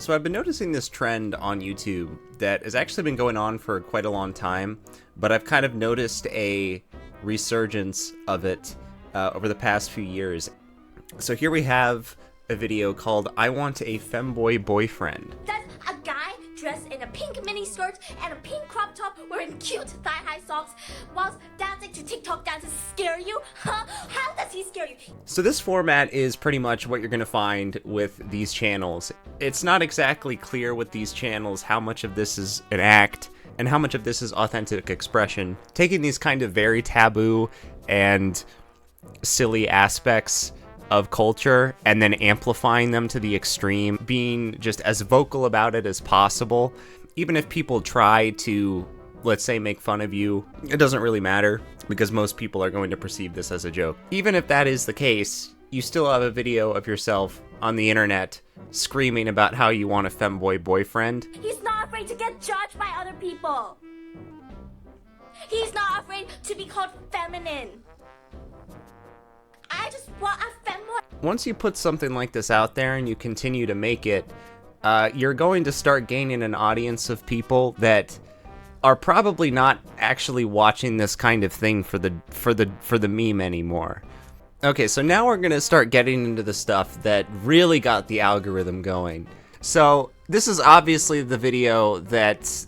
So I've been noticing this trend on YouTube that has actually been going on for quite a long time, but I've kind of noticed a resurgence of it over the past few years. So here we have a video called "I Want a Femboy Boyfriend." That's a guy dressed in a pink mini skirt and a pink crop top wearing cute thigh-high socks whilst dancing to TikTok dances scare you? Huh? How does he scare you? So this format is pretty much what you're going to find with these channels. It's not exactly clear with these channels how much of this is an act and how much of this is authentic expression. Taking these kind of very taboo and silly aspects of culture and then amplifying them to the extreme, being just as vocal about it as possible. Even if people try to, let's say, make fun of you, it doesn't really matter because most people are going to perceive this as a joke. Even if that is the case, you still have a video of yourself on the internet screaming about how you want a femboy boyfriend. He's not afraid to get judged by other people. He's not afraid to be called feminine. I just want a femboy. Once you put something like this out there and you continue to make it, you're going to start gaining an audience of people that are probably not actually watching this kind of thing for the meme anymore. Okay, so now we're gonna start getting into the stuff that really got the algorithm going. So this is obviously the video that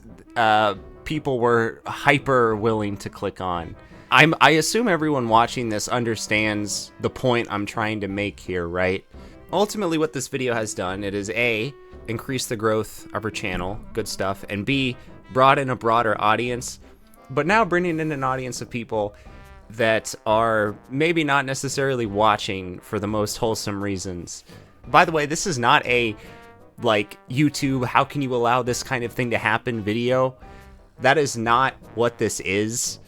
people were hyper willing to click on. I assume everyone watching this understands the point I'm trying to make here, right? Ultimately, what this video has done, it is A, increase the growth of her channel, good stuff, and B, brought in a broader audience, but now bringing in an audience of people that are maybe not necessarily watching for the most wholesome reasons. By the way, this is not a, like, YouTube, how can you allow this kind of thing to happen video. That is not what this is.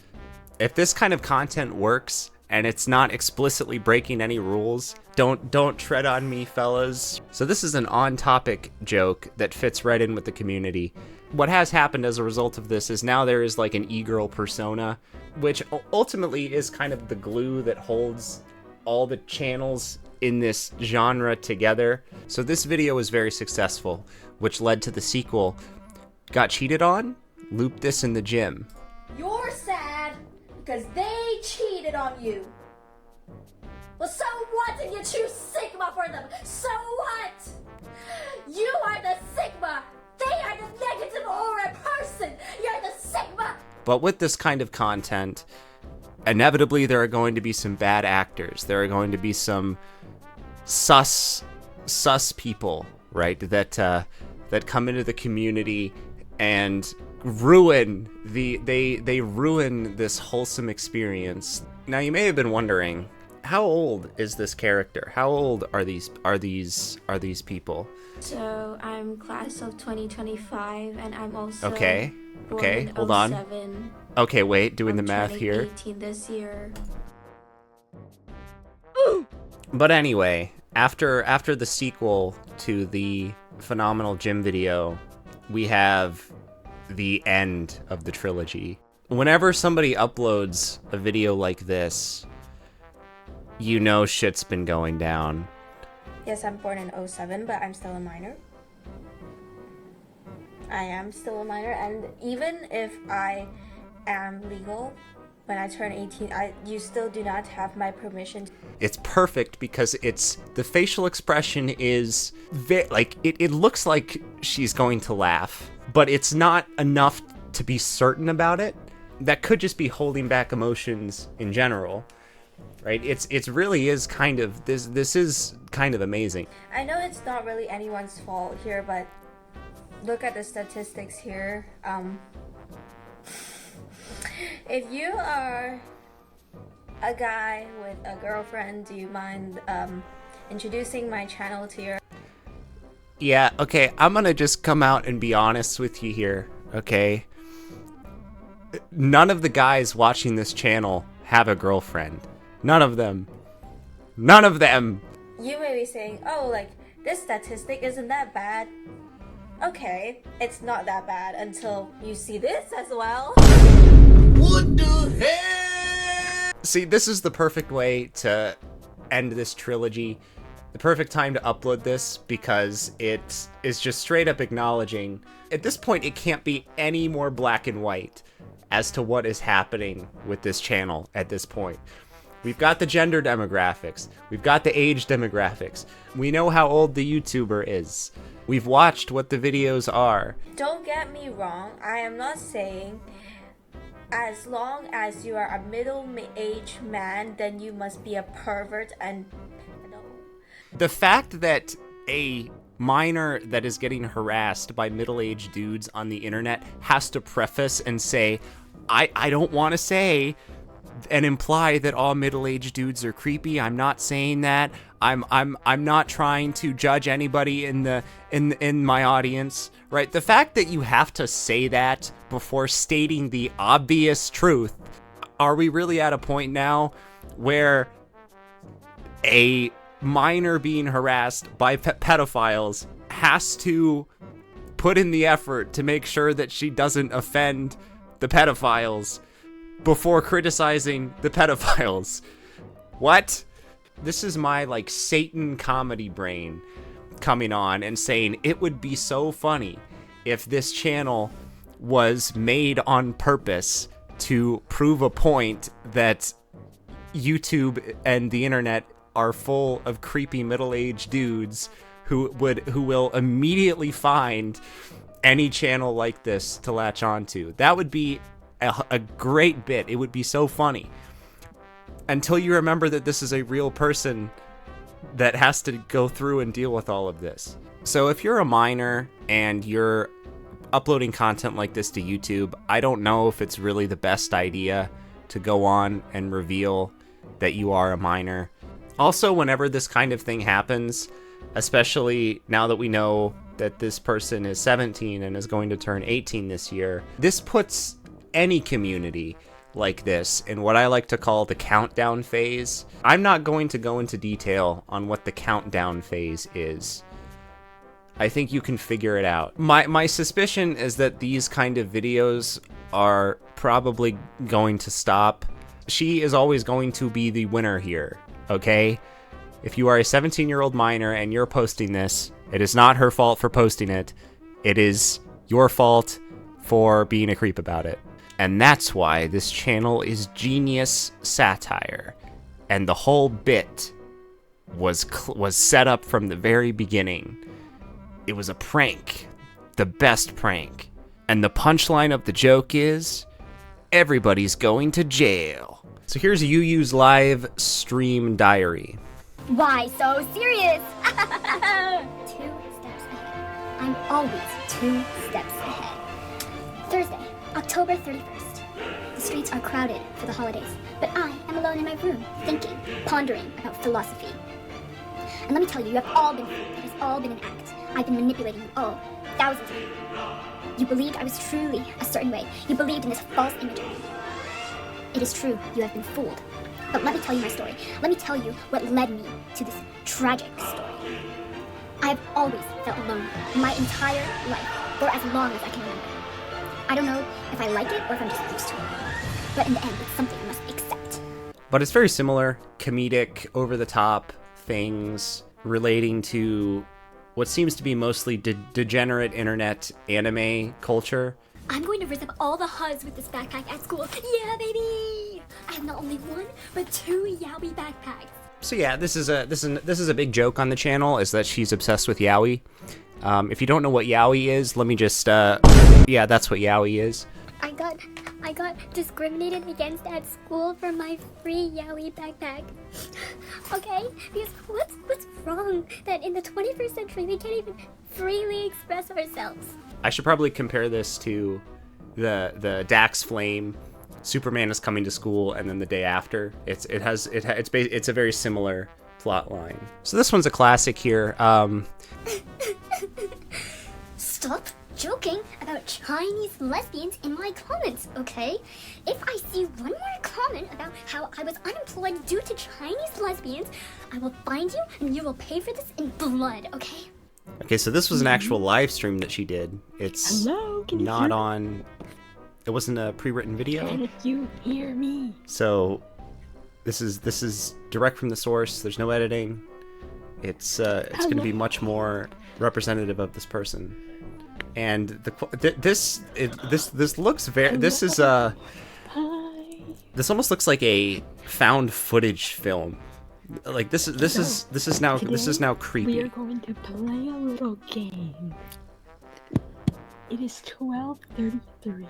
If this kind of content works and it's not explicitly breaking any rules, don't tread on me, fellas. So this is an on-topic joke that fits right in with the community. What has happened as a result of this is now there is like an e-girl persona, which ultimately is kind of the glue that holds all the channels in this genre together. So this video was very successful, which led to the sequel. Got cheated on? Loop this in the gym. You're sad because they cheated on you. Well, so what if you choose Sigma for them? So what? You are the Sigma. They are the negative aura person. You're the Sigma. But with this kind of content, inevitably there are going to be some bad actors. There are going to be some sus people, right? That come into the community and ruin they ruin this wholesome experience. Now you may have been wondering, how old is this character? How old are these people? So I'm class of 2025, and I'm also Okay, hold on. 07. Okay, wait, doing I'm the math turning here. 18 this year. But anyway, after the sequel to the phenomenal gym video, we have the end of the trilogy. Whenever somebody uploads a video like this, you know shit's been going down. Yes, I'm born in 07, but I'm still a minor. I am still a minor, and even if I am legal when I turn 18, you still do not have my permission. It's perfect because the facial expression is it looks like she's going to laugh, but it's not enough to be certain about it. That could just be holding back emotions in general. Right? It's really is kind of this is kind of amazing. I know it's not really anyone's fault here, but look at the statistics here. If you are a guy with a girlfriend, do you mind introducing my channel to your... Yeah, okay, I'm gonna just come out and be honest with you here, okay? None of the guys watching this channel have a girlfriend. None of them. None of them! You may be saying, oh, like, this statistic isn't that bad. Okay, it's not that bad until you see this as well. What the hell? See, this is the perfect way to end this trilogy. the perfect time to upload this because it is just straight up acknowledging, at this point it can't be any more black and white as to what is happening with this channel at this point. We've got the gender demographics, we've got the age demographics, we know how old the YouTuber is, we've watched what the videos are. Don't get me wrong, I am not saying as long as you are a middle-aged man, then you must be a pervert and pedo. The fact that a minor that is getting harassed by middle-aged dudes on the internet has to preface and say, I don't want to say and imply that all middle-aged dudes are creepy. I'm not saying that. I'm not trying to judge anybody in my audience, right? The fact that you have to say that before stating the obvious truth, are we really at a point now where a minor being harassed by pedophiles has to put in the effort to make sure that she doesn't offend the pedophiles before criticizing the pedophiles? What? This is my like Satan comedy brain coming on and saying it would be so funny if this channel was made on purpose to prove a point that YouTube and the internet are full of creepy middle-aged dudes who will immediately find any channel like this to latch onto. That would be a great bit. It would be so funny. Until you remember that this is a real person that has to go through and deal with all of this. So if you're a minor and you're uploading content like this to YouTube, I don't know if it's really the best idea to go on and reveal that you are a minor. Also, whenever this kind of thing happens, especially now that we know that this person is 17 and is going to turn 18 this year, this puts any community like this in what I like to call the countdown phase. I'm not going to go into detail on what the countdown phase is. I think you can figure it out. My suspicion is that these kind of videos are probably going to stop. She is always going to be the winner here, okay? If you are a 17-year-old minor and you're posting this, it is not her fault for posting it. It is your fault for being a creep about it. And that's why this channel is genius satire. And the whole bit was set up from the very beginning. It was a prank. The best prank. And the punchline of the joke is, everybody's going to jail. So here's Yu's live stream diary. Why so serious? 2 steps ahead. I'm always 2 steps ahead. Thursday, October 31st. The streets are crowded for the holidays, but I am alone in my room, thinking, pondering about philosophy. And let me tell you, you have all been fooled. It has all been an act. I've been manipulating you all, thousands of you. You believed I was truly a certain way. You believed in this false image of me. It is true, you have been fooled. But let me tell you my story. Let me tell you what led me to this tragic story. I have always felt alone my entire life, for as long as I can remember. I don't know if I like it or if I'm just used to it. But in the end, it's something I must accept. But it's very similar, comedic, over-the-top things relating to what seems to be mostly degenerate internet anime culture. I'm going to raise up all the HUDs with this backpack at school. Yeah, baby! I have not only 1, but 2 Yowie backpacks. So yeah, this is a big joke on the channel, is that she's obsessed with Yowie. If you don't know what Yowie is, let me just yeah, that's what Yowie is. I got discriminated against at school for my free Yowie backpack. Okay? Because what's wrong that in the 21st century we can't even freely express ourselves? I should probably compare this to the Dax Flame, Superman is coming to school, and then the day after. It's a very similar plot line. So this one's a classic here. Stop joking about Chinese lesbians in my comments, okay? If I see one more comment about how I was unemployed due to Chinese lesbians, I will find you and you will pay for this in blood, okay? Okay, so this was an actual live stream that she did. It's Hello, can you not hear me? on... It wasn't a pre-written video. Can you hear me? So this is direct from the source. There's no editing. It's going to be much more representative of this person. And this looks very. This is This almost looks like a found footage film. Like this is now creepy. We are going to play a little game. It is 12:33.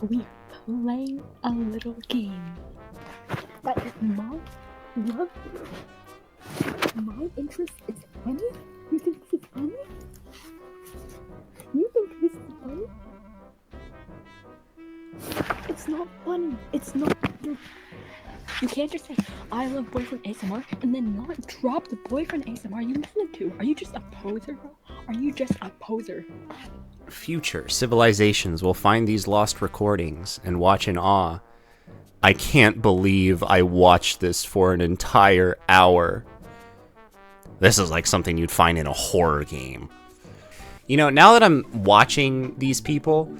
We are playing a little game. That is my love. My interest is funny. You think this is funny? You think this is funny? It's not funny. It's not. You can't just say, I love boyfriend ASMR, and then not drop the boyfriend ASMR you listened to. Are you just a poser, bro? Are you just a poser? Future civilizations will find these lost recordings and watch in awe. I can't believe I watched this for an entire hour. This is like something you'd find in a horror game. You know, now that I'm watching these people,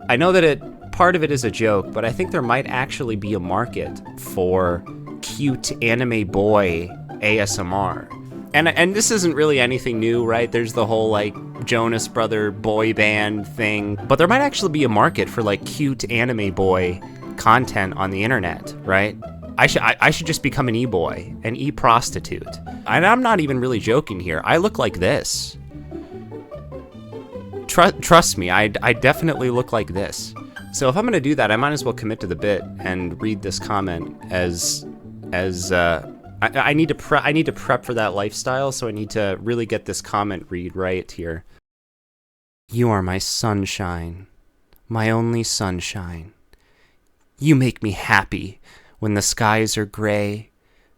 I know that part of it is a joke, but I think there might actually be a market for cute anime boy ASMR. And this isn't really anything new, right? There's the whole like Jonas Brother boy band thing, but there might actually be a market for like cute anime boy content on the internet, right? I should just become an e-boy, an e-prostitute. And I'm not even really joking here. I look like this. Trust me, I definitely look like this. So if I'm gonna do that, I might as well commit to the bit and read this comment as I need to prep for that lifestyle, so I need to really get this comment read right here. You are my sunshine, my only sunshine. You make me happy when the skies are gray.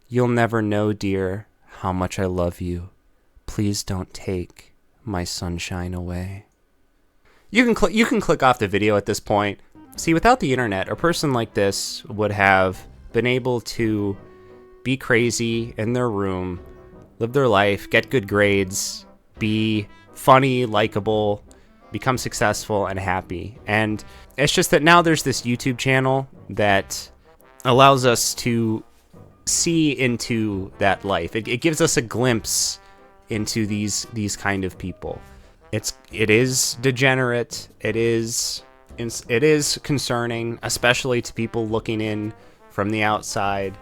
You'll never know, dear, how much I love you. Please don't take my sunshine away. You can click off the video at this point. See, without the internet, a person like this would have been able to be crazy in their room, live their life, get good grades, be funny, likable, become successful and happy. And it's just that now there's this YouTube channel that allows us to see into that life. It gives us a glimpse into these kind of people. It is degenerate. It is concerning, especially to people looking in from the outside,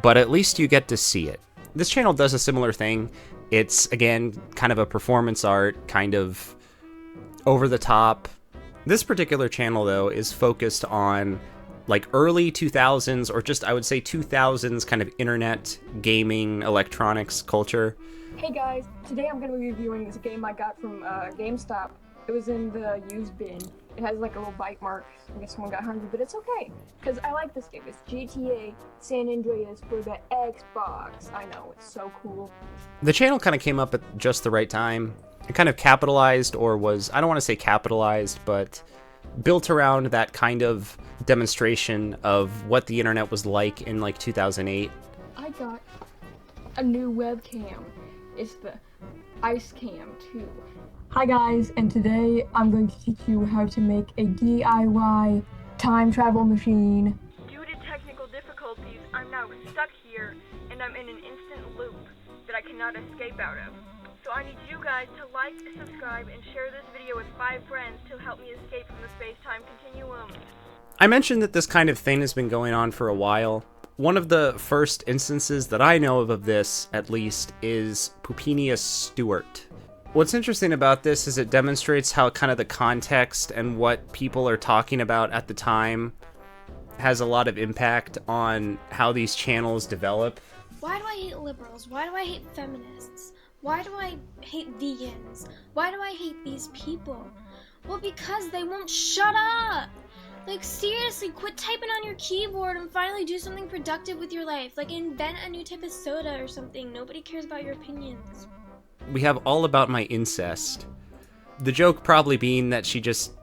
but at least you get to see it. This channel does a similar thing. It's, again, kind of a performance art, kind of over the top. This particular channel, though, is focused on like early 2000s, or just, I would say 2000s kind of internet, gaming, electronics culture. Hey guys, today I'm going to be reviewing this game I got from GameStop. It was in the used bin. It has like a little bite mark. I guess someone got hungry, but it's okay, because I like this game. It's GTA San Andreas for the Xbox. I know, it's so cool. The channel kind of came up at just the right time. It kind of capitalized, or was, I don't want to say capitalized, but built around that kind of demonstration of what the internet was like in like 2008. I got a new webcam. It's the Ice Cam 2. Hi guys, and today I'm going to teach you how to make a DIY time travel machine. Due to technical difficulties, I'm now stuck here, and I'm in an instant loop that I cannot escape out of. So I need you guys to like, subscribe, and share this video with 5 friends to help me escape from the space-time continuum. I mentioned that this kind of thing has been going on for a while. One of the first instances that I know of this, at least, is Pupinius Stewart. What's interesting about this is it demonstrates how kind of the context and what people are talking about at the time has a lot of impact on how these channels develop. Why do I hate liberals? Why do I hate feminists? Why do I hate vegans? Why do I hate these people? Well, because they won't shut up! Like, seriously, quit typing on your keyboard and finally do something productive with your life. Like, invent a new type of soda or something. Nobody cares about your opinions. We have All About My Incest. The joke probably being that she just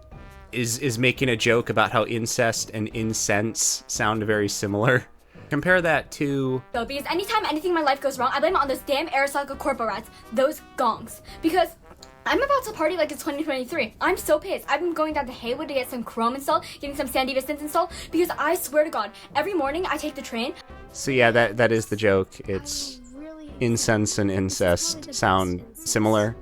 is making a joke about how incest and incense sound very similar. Compare that to... So, because anytime anything in my life goes wrong, I blame it on those damn Aristocrat corpo rats, those gongs. Because I'm about to party like it's 2023. I'm so pissed. I've been going down to Haywood to get some Chrome installed, getting some Sandy Vistance installed, because I swear to God, every morning I take the train. So yeah, that is the joke. It's... I really incense and incest sound similar.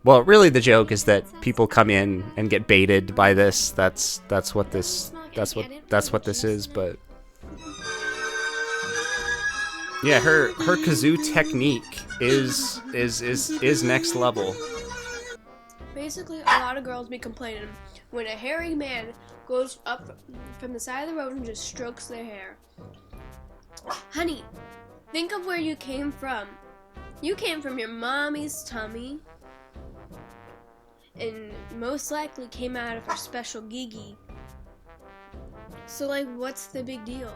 Well, really the joke is that people come in and get baited by this. That's what this is, but yeah, her kazoo technique is next level. Basically, a lot of girls be complaining when a hairy man goes up from the side of the road and just strokes their hair. Honey, think of where you came from. You came from your mommy's tummy, and most likely came out of her special gigi. So, like, what's the big deal?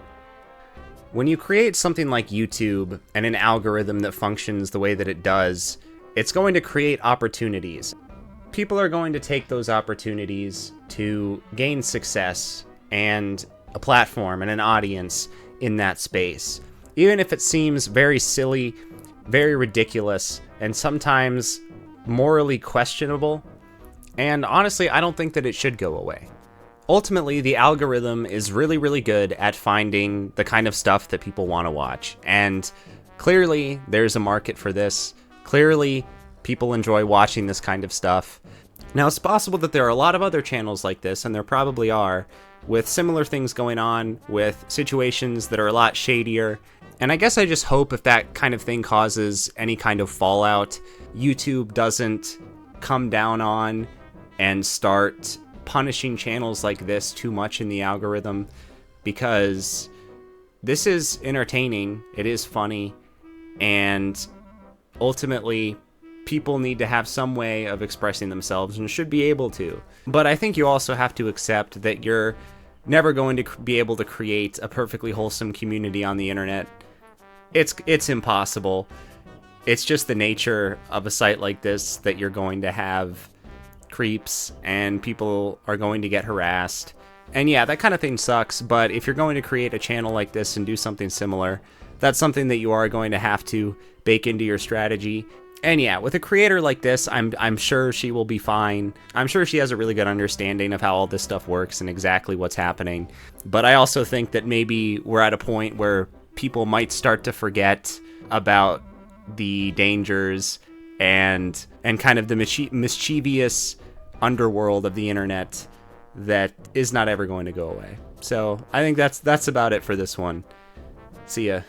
When you create something like YouTube and an algorithm that functions the way that it does, it's going to create opportunities. People are going to take those opportunities to gain success and a platform and an audience in that space. Even if it seems very silly, very ridiculous, and sometimes morally questionable. And honestly, I don't think that it should go away. Ultimately, the algorithm is really, really good at finding the kind of stuff that people want to watch. And clearly, there's a market for this. Clearly, people enjoy watching this kind of stuff. Now, it's possible that there are a lot of other channels like this, and there probably are, with similar things going on, with situations that are a lot shadier. And I guess I just hope if that kind of thing causes any kind of fallout, YouTube doesn't come down on and start punishing channels like this too much in the algorithm, because this is entertaining, it is funny, and ultimately people need to have some way of expressing themselves and should be able to. But I think you also have to accept that you're never going to be able to create a perfectly wholesome community on the internet. It's impossible. It's just the nature of a site like this that you're going to have creeps and people are going to get harassed. And yeah, that kind of thing sucks, but if you're going to create a channel like this and do something similar, that's something that you are going to have to bake into your strategy. And yeah, with a creator like this, I'm sure she will be fine. I'm sure she has a really good understanding of how all this stuff works and exactly what's happening. But I also think that maybe we're at a point where people might start to forget about the dangers and kind of the mischievous underworld of the internet that is not ever going to go away. So I think that's about it for this one. See ya.